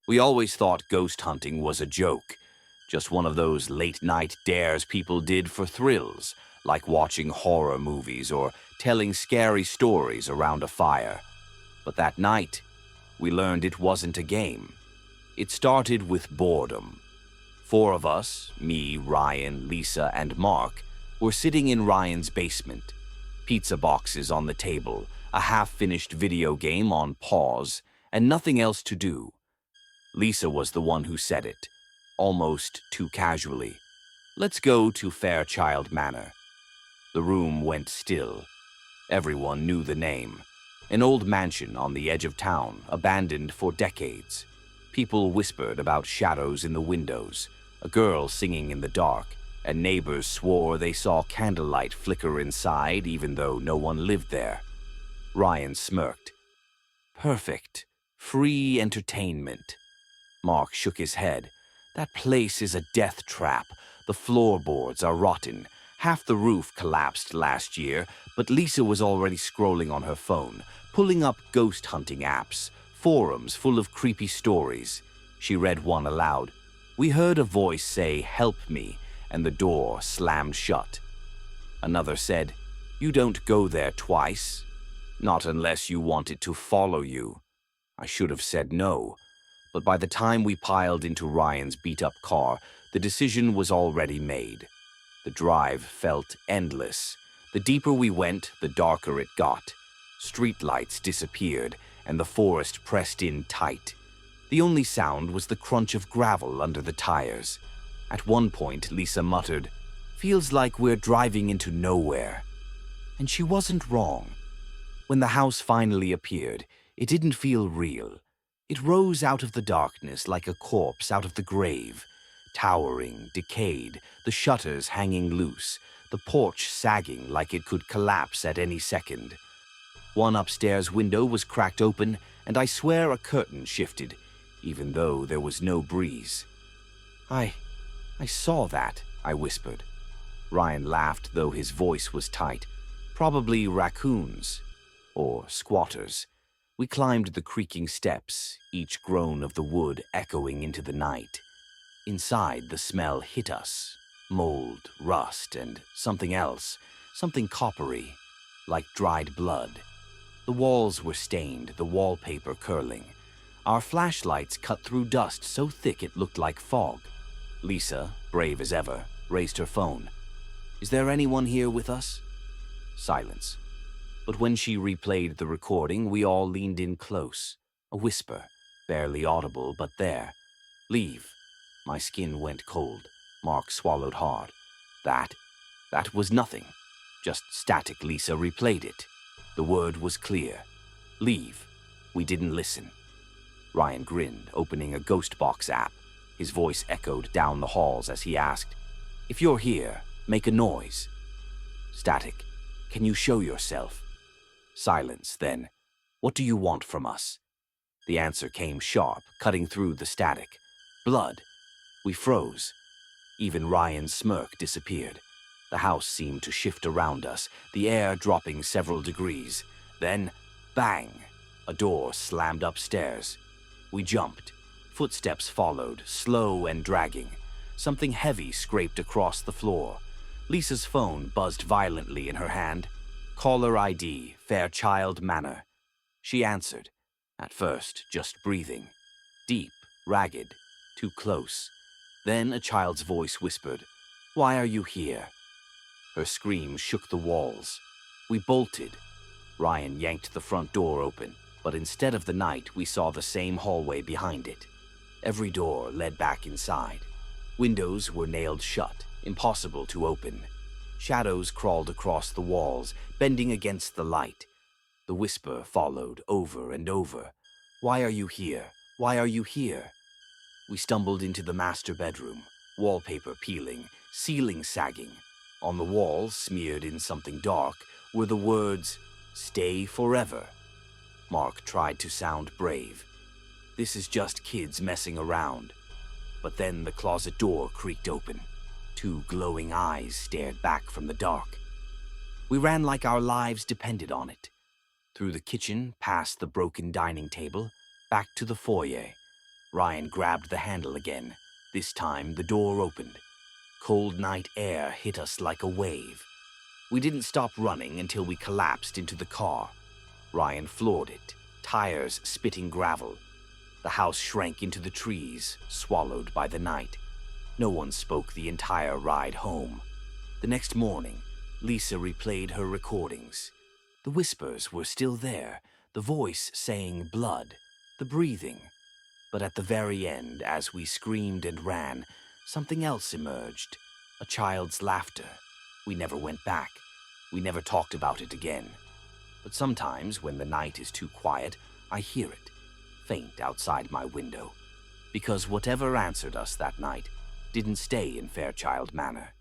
We always thought ghost hunting was a joke, just one of those late-night dares people did for thrills, like watching horror movies or telling scary stories around a fire. But that night, we learned it wasn't a game. It started with boredom. Four of us, me, Ryan, Lisa, and Mark, were sitting in Ryan's basement. Pizza boxes on the table, a half-finished video game on pause, and nothing else to do. Lisa was the one who said it, almost too casually. "Let's go to Fairchild Manor." The room went still. Everyone knew the name. An old mansion on the edge of town, abandoned for decades. People whispered about shadows in the windows, a girl singing in the dark, and neighbors swore they saw candlelight flicker inside even though no one lived there. Ryan smirked. "Perfect. Free entertainment." Mark shook his head. "That place is a death trap. The floorboards are rotten. Half the roof collapsed last year, but Lisa was already scrolling on her phone, pulling up ghost hunting apps, forums full of creepy stories. She read one aloud. "We heard a voice say, 'Help me,' and the door slammed shut." Another said, "You don't go there twice. Not unless you want it to follow you." I should have said no, but by the time we piled into Ryan's beat-up car, the decision was already made. The drive felt endless. The deeper we went, the darker it got. Streetlights disappeared, and the forest pressed in tight. The only sound was the crunch of gravel under the tires. At one point, Lisa muttered, "Feels like we're driving into nowhere." And she wasn't wrong. When the house finally appeared, it didn't feel real. It rose out of the darkness like a corpse out of the grave. Towering, decayed, the shutters hanging loose, the porch sagging like it could collapse at any second. One upstairs window was cracked open, and I swear a curtain shifted, even though there was no breeze. I saw that," I whispered. Ryan laughed, though his voice was tight. "Probably raccoons. Or squatters." We climbed the creaking steps, each groan of the wood echoing into the night. Inside, the smell hit us. Mold, rust, and something else, something coppery, like dried blood. The walls were stained, the wallpaper curling. Our flashlights cut through dust so thick it looked like fog. Lisa, brave as ever, raised her phone. "Is there anyone here with us?" Silence. But when she replayed the recording, we all leaned in close. A whisper, barely audible, but there. "Leave." My skin went cold. Mark swallowed hard. That was nothing. Just static. Lisa replayed it. The word was clear. "Leave." We didn't listen. Ryan grinned, opening a ghost box app. His voice echoed down the halls as he asked, "If you're here, make a noise." Static. "Can you show yourself?" Silence, then. "What do you want from us?" The answer came sharp, cutting through the static. "Blood." We froze. Even Ryan's smirk disappeared. The house seemed to shift around us, the air dropping several degrees. Then, bang! A door slammed upstairs. We jumped. Footsteps followed, slow and dragging. Something heavy scraped across the floor. Lisa's phone buzzed violently in her hand. "Caller ID, Fairchild Manor." She answered, at first just breathing. Deep, ragged, too close. Then a child's voice whispered, "Why are you here?" Her scream shook the walls. We bolted. Ryan yanked the front door open, but instead of the night, we saw the same hallway behind it. Every door led back inside. Windows were nailed shut, impossible to open. Shadows crawled across the walls, bending against the light. The whisper followed over and over. "Why are you here? Why are you here?" We stumbled into the master bedroom, wallpaper peeling, ceiling sagging. On the wall, smeared in something dark, were the words, "Stay forever." Mark tried to sound brave. "This is just kids messing around." But then the closet door creaked open. Two glowing eyes stared back from the dark. We ran like our lives depended on it. Through the kitchen, past the broken dining table, back to the foyer. Ryan grabbed the handle again. This time, the door opened. Cold night air hit us like a wave. We didn't stop running until we collapsed into the car. Ryan floored it, tires spitting gravel. The house shrank into the trees, swallowed by the night. No one spoke the entire ride home. The next morning, Lisa replayed her recordings. The whispers were still there, the voice saying blood, the breathing. But at the very end, as we screamed and ran, something else emerged. A child's laughter. We never went back. We never talked about it again. But sometimes, when the night is too quiet, I hear it, faint outside my window. Because whatever answered us that night didn't stay in Fairchild Manor.